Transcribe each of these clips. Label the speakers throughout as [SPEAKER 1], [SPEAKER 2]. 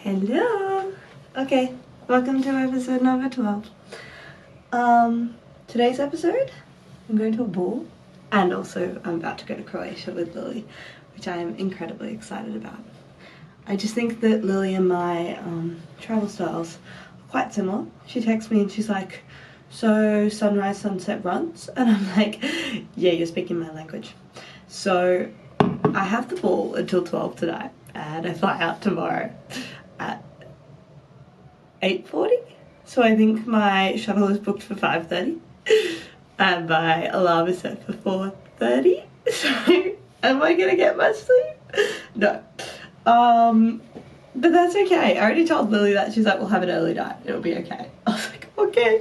[SPEAKER 1] Hello. Okay, welcome to episode number 12. Today's episode, I'm going to a ball, and also I'm about to go to Croatia with Lily, which I am incredibly excited about. I just think that Lily and my travel styles are quite similar. She texts me and she's like, so sunrise, sunset runs? And I'm like, yeah, you're speaking my language. So I have the ball until 12 tonight, and I fly out tomorrow at 8:40. So I think my shuttle is booked for 5:30 and my alarm is set for 4:30. So am I gonna get much sleep? No. But that's okay. I already told Lily that. She's like, we'll have an early night, it'll be okay. I was like, okay.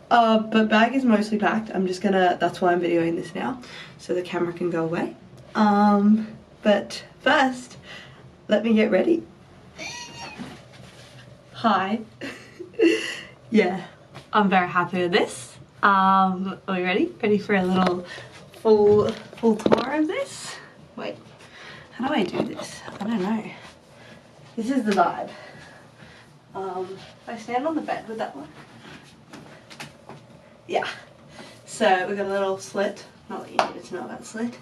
[SPEAKER 1] But bag is mostly packed. I'm just gonna, that's why I'm videoing this now, so the camera can go away. But first, let me get ready. Hi. Yeah, I'm very happy with this. Are we ready? Ready for a little full tour of this? Wait, how do I do this? I don't know. This is the vibe. If I stand on the bed, would that work? Yeah. So we got a little slit. Not that you needed to know about the slit.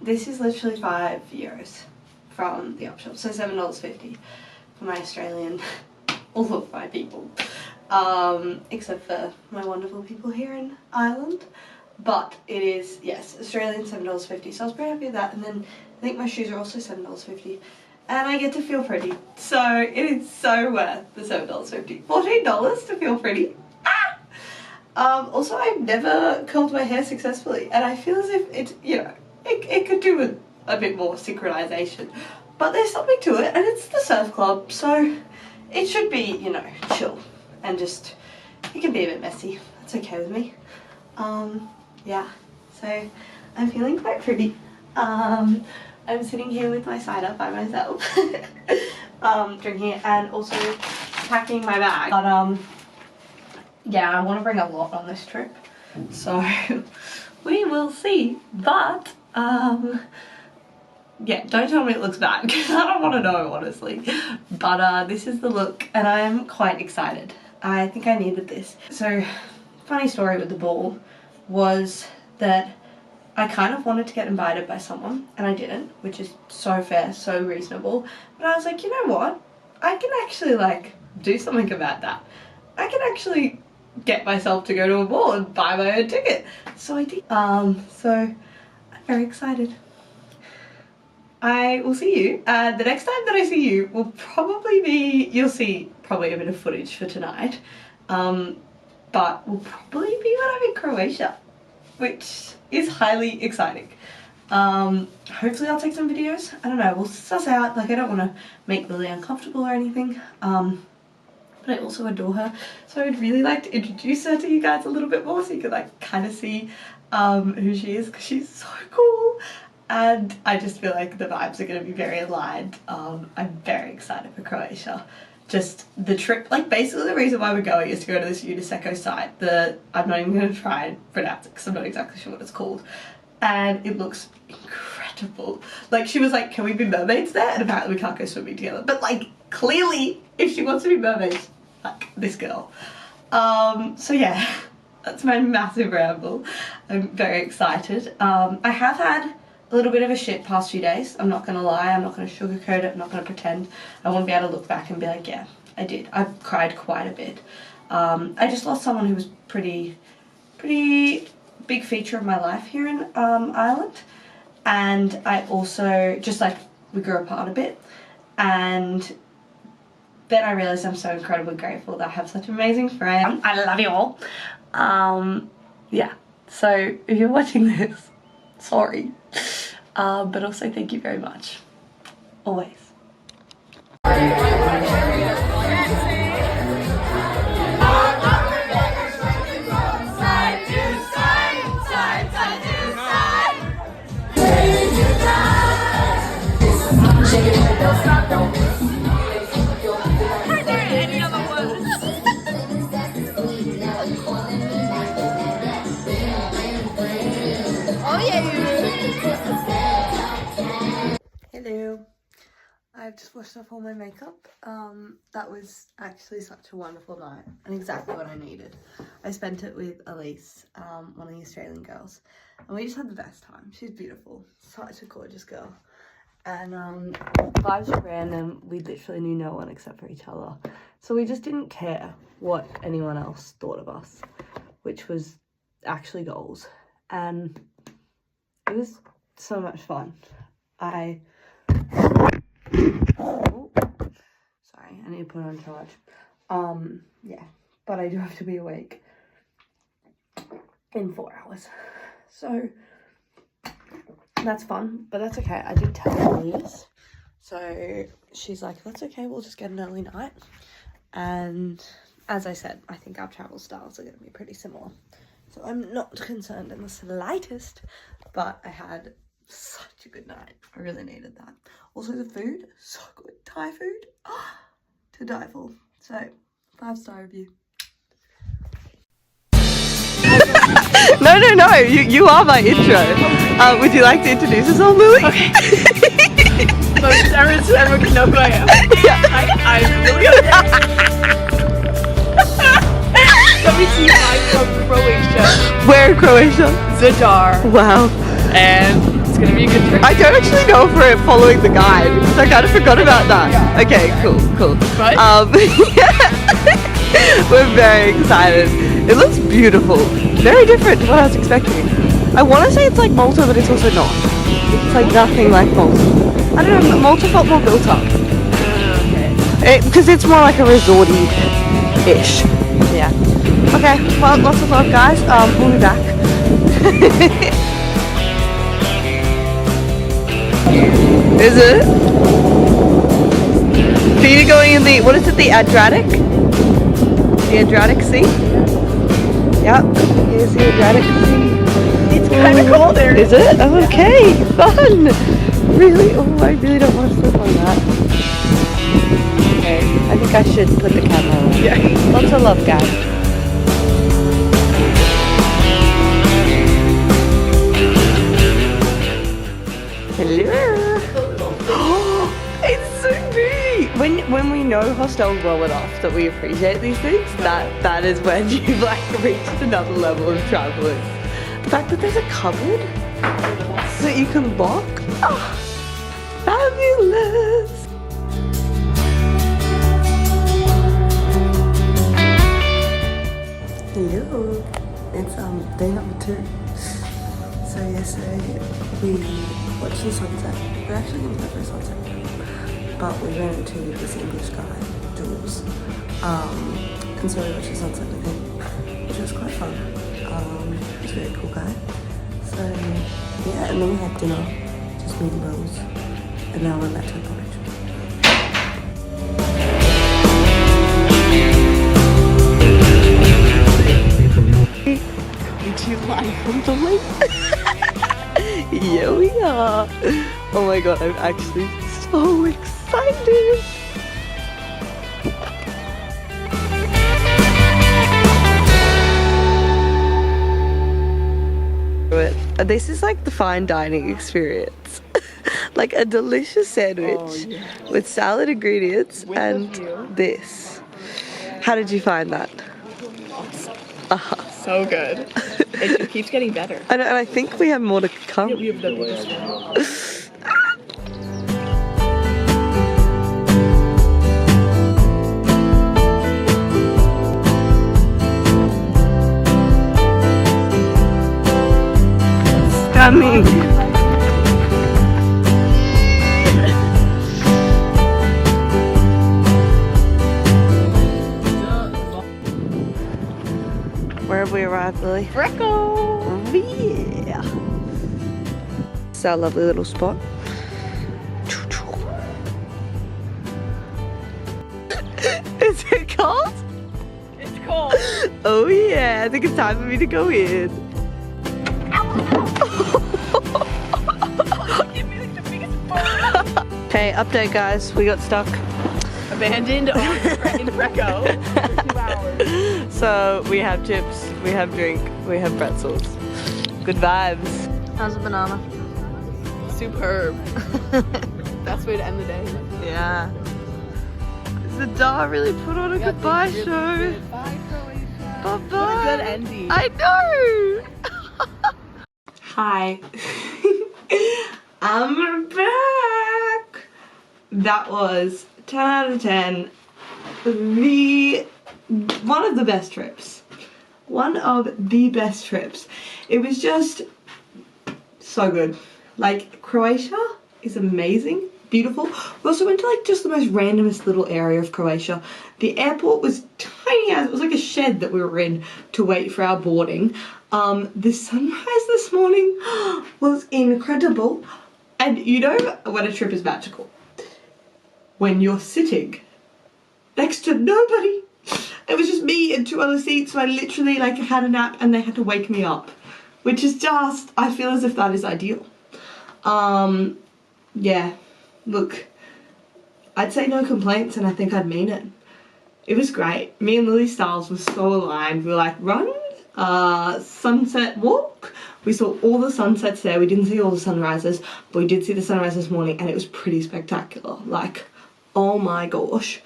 [SPEAKER 1] This is literally €5 from the op shop, so $7.50 for my Australian, all of my people, except for my wonderful people here in Ireland. But it is, yes, Australian $7.50, so I was pretty happy with that. And then I think my shoes are also $7.50, and I get to feel pretty, so it is so worth the $7.50. $14 to feel pretty. Also, I've never curled my hair successfully, and I feel as if it, you know, it could do with a bit more synchronization, but there's something to it, and it's the surf club, so it should be, you know, chill, and just, it can be a bit messy. That's okay with me. Yeah, so I'm feeling quite pretty. I'm sitting here with my cider by myself, drinking it, and also packing my bag. But yeah, I want to bring a lot on this trip, so we will see. But yeah, don't tell me it looks bad, because I don't want to know, honestly. But this is the look, and I'm quite excited. I think I needed this. So, funny story with the ball was that I kind of wanted to get invited by someone, and I didn't, which is so fair, so reasonable. But I was like, you know what? I can actually, like, do something about that. I can actually get myself to go to a ball and buy my own ticket. So I did. So I'm very excited. I will see you. The next time that I see you will probably be, you'll see probably a bit of footage for tonight, but will probably be when I'm in Croatia, which is highly exciting. Hopefully I'll take some videos. I don't know, we'll suss out. Like, I don't want to make Lily uncomfortable or anything, but I also adore her, so I would really like to introduce her to you guys a little bit more, so you can, like, kind of see who she is, because she's so cool. And I just feel like the vibes are going to be very aligned. I'm very excited for Croatia. Just the trip, like, basically the reason why we're going is to go to this Uniseco site. I'm not even going to try and pronounce it because I'm not exactly sure what it's called. And it looks incredible. Like, she was like, can we be mermaids there? And apparently we can't go swimming together. But, like, clearly, if she wants to be mermaids, like, this girl. So yeah, that's my massive ramble. I'm very excited. I have had a little bit of a shit past few days. I'm not gonna lie, I'm not gonna sugarcoat it, I'm not gonna pretend. I want to be able to look back and be like, yeah, I did. I cried quite a bit. I just lost someone who was pretty big feature of my life here in Ireland. And I also, just like, we grew apart a bit. And then I realised I'm so incredibly grateful that I have such amazing friends. I love you all. Yeah, so if you're watching this, sorry. But also thank you very much. Always. Hello. washed off all my makeup. That was actually such a wonderful night and exactly what I needed. I spent it with Elise, one of the Australian girls, and we just had the best time. She's beautiful, such a gorgeous girl. And vibes were random. We literally knew no one except for each other. So we just didn't care what anyone else thought of us, which was actually goals. And it was so much fun. Oh, sorry, I need to put it on charge. Yeah, but I do have to be awake in 4 hours. So that's fun, but that's okay. I did tell Elise. So she's like, that's okay, we'll just get an early night. And as I said, I think our travel styles are going to be pretty similar. So I'm not concerned in the slightest, but I had such a good night. I really needed that. Also the food, so good. Thai food, to die for. So 5-star review. No, you are my intro. Would you like to introduce yourself, Lily? Okay.
[SPEAKER 2] My name is Erin, so everyone can know who I am.
[SPEAKER 1] Yeah.
[SPEAKER 2] I'm Lily. Let me see, I'm from Croatia.
[SPEAKER 1] Where in Croatia?
[SPEAKER 2] Zadar.
[SPEAKER 1] Wow.
[SPEAKER 2] And it's gonna be a good trip.
[SPEAKER 1] I don't actually know if we're following the guide, because I kind of forgot about that.
[SPEAKER 2] Yeah.
[SPEAKER 1] Okay, cool.
[SPEAKER 2] But
[SPEAKER 1] Yeah. We're very excited. It looks beautiful. Very different to what I was expecting. I want to say it's like Malta, but it's also not. It's like nothing like Malta. I don't know, Malta felt more built up.
[SPEAKER 2] okay.
[SPEAKER 1] Because it's more like a resorty-ish. Yeah. Okay, well, lots of love, guys. We'll be back. Is it? So you're going in the, what is it, the Adriatic? The Adriatic Sea? Yep, here's the Adriatic Sea.
[SPEAKER 2] It's kind of cold there.
[SPEAKER 1] Is it? Okay, fun. Really? Oh, I really don't want to slip on that. Okay, I think I should put the camera on.
[SPEAKER 2] Yeah.
[SPEAKER 1] Lots of love, guys. Hello. It's so pretty. When we know hostels well enough that we appreciate these things, that is when you've like reached another level of traveling. The fact that there's a cupboard so that you can lock. Oh, fabulous. Hello. It's day number 2. So yesterday we watched the sunset. We're actually going to go for a sunset, but we ran into this English guy, Jules, and so we watched the sunset with him, which was quite fun. He's a very cool guy. So yeah, and then we had dinner, just me and Rose, and now we're back to the college. Do you like from the lake? Here we are. Oh my god, I'm actually so excited. This is like the fine dining experience. Like a delicious sandwich with salad ingredients with and this. How did you find that?
[SPEAKER 2] Awesome. So good. It just keeps getting better.
[SPEAKER 1] And I think we have more to come.
[SPEAKER 2] Yeah, we have the biggest one.
[SPEAKER 1] Stunning. Where have we arrived, Lily?
[SPEAKER 2] Greco!
[SPEAKER 1] Yeah. It's our lovely little spot. Is it cold?
[SPEAKER 2] It's cold.
[SPEAKER 1] Oh yeah, I think it's time for me to go in. Okay, update guys, we got stuck.
[SPEAKER 2] Abandoned in Greco for 2 hours.
[SPEAKER 1] So we have chips, we have drink, we have pretzels. Good vibes. How's the banana?
[SPEAKER 2] Superb. Best way to end the day.
[SPEAKER 1] Yeah.
[SPEAKER 3] Dar really put on a goodbye show.
[SPEAKER 2] Bye, Croatia.
[SPEAKER 3] Bye bye.
[SPEAKER 2] What a good ending.
[SPEAKER 3] I know.
[SPEAKER 1] Hi. I'm back. That was 10 out of 10. One of the best trips. One of the best trips. It was just so good. Like, Croatia is amazing, beautiful. We also went to like just the most randomest little area of Croatia. The airport was tiny as, it was like a shed that we were in to wait for our boarding. The sunrise this morning was incredible. And you know when a trip is magical? When you're sitting next to nobody. It was just me and 2 other seats, so I literally like had a nap and they had to wake me up. Which is just, I feel as if that is ideal. Yeah, look, I'd say no complaints and I think I'd mean it. It was great. Me and Lily's styles were so aligned. We were like, run, sunset walk. We saw all the sunsets there. We didn't see all the sunrises, but we did see the sunrise this morning and it was pretty spectacular. Like, oh my gosh.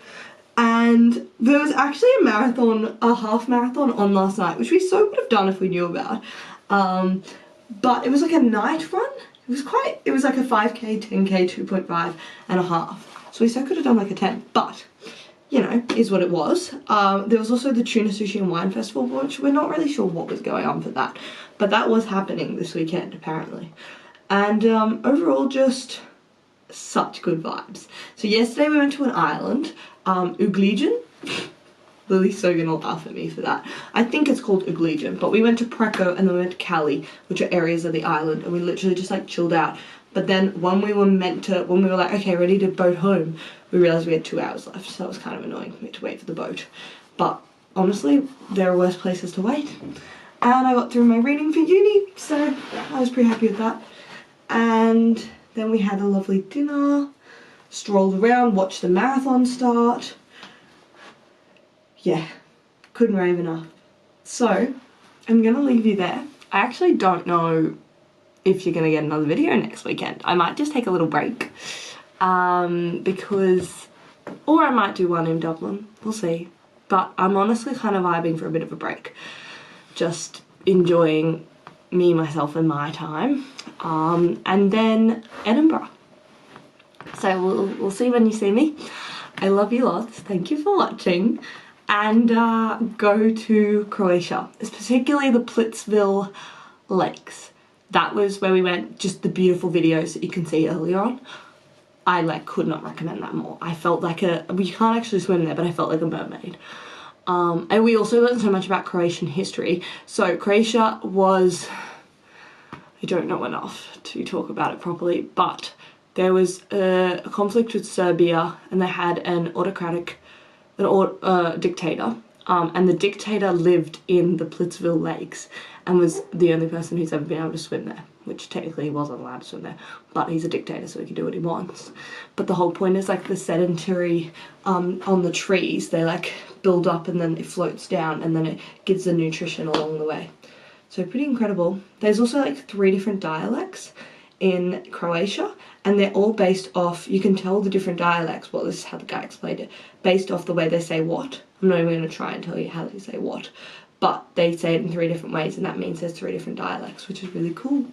[SPEAKER 1] And there was actually a marathon, a half marathon on last night, which we so would have done if we knew about. But it was like a night run. It was like a 5k, 10k, 2.5 and a half. So we so could have done like a 10, but you know, is what it was. There was also the Tuna Sushi and Wine Festival, which we're not really sure what was going on for that. But that was happening this weekend, apparently. And overall, just such good vibes. So yesterday we went to an island, Uglíčan. Lily's so gonna laugh at me for that. I think it's called Uglíčan, but we went to Preko and then we went to Cali, which are areas of the island, and we literally just like chilled out. But then when we were like, okay, ready to boat home, we realized we had 2 hours left, so that was kind of annoying. We had to wait for the boat. But honestly, there are worse places to wait. And I got through my reading for uni, so I was pretty happy with that. And then we had a lovely dinner, strolled around, watched the marathon start. Yeah, couldn't rave enough. So, I'm gonna leave you there. I actually don't know if you're gonna get another video next weekend. I might just take a little break, because, or I might do one in Dublin, we'll see. But I'm honestly kind of vibing for a bit of a break. Just enjoying me, myself and my time. And then Edinburgh. So we'll see when you see me. I love you lots, thank you for watching. And go to Croatia, particularly the Plitville lakes. That was where we went, just the beautiful videos that you can see earlier on. I like could not recommend that more. I felt like we can't actually swim there, but I felt like a mermaid. And we also learned so much about Croatian history. So Croatia was, I don't know enough to talk about it properly, but there was a conflict with Serbia and they had an dictator, and the dictator lived in the Plitville lakes and was the only person who's ever been able to swim there, which technically he wasn't allowed to swim there, but he's a dictator so he can do what he wants. But the whole point is like the sedentary on the trees, they like build up and then it floats down and then it gives the nutrition along the way. So pretty incredible. There's also like 3 different dialects in Croatia and they're all based off, you can tell the different dialects, well this is how the guy explained it, based off the way they say what. I'm not even going to try and tell you how they say what, but they say it in 3 different ways and that means there's 3 different dialects, which is really cool.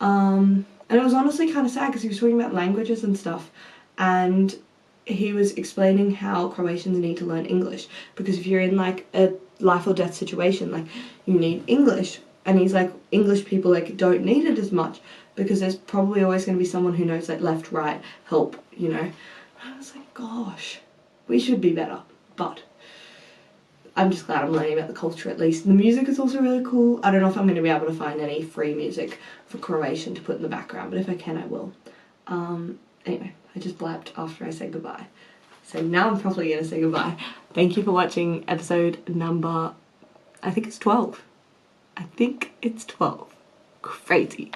[SPEAKER 1] And it was honestly kind of sad because he was talking about languages and stuff and he was explaining how Croatians need to learn English because if you're in like a life or death situation, like you need English, and he's like English people like don't need it as much because there's probably always going to be someone who knows like left, right, help, you know. And I was like, gosh, we should be better, but I'm just glad I'm learning about the culture at least. The music is also really cool. I don't know if I'm going to be able to find any free music for Croatian to put in the background, but if I can I will. Anyway, I just blabbed after I said goodbye. So now I'm probably going to say goodbye. Thank you for watching episode number, I think it's 12. I think it's 12. Crazy.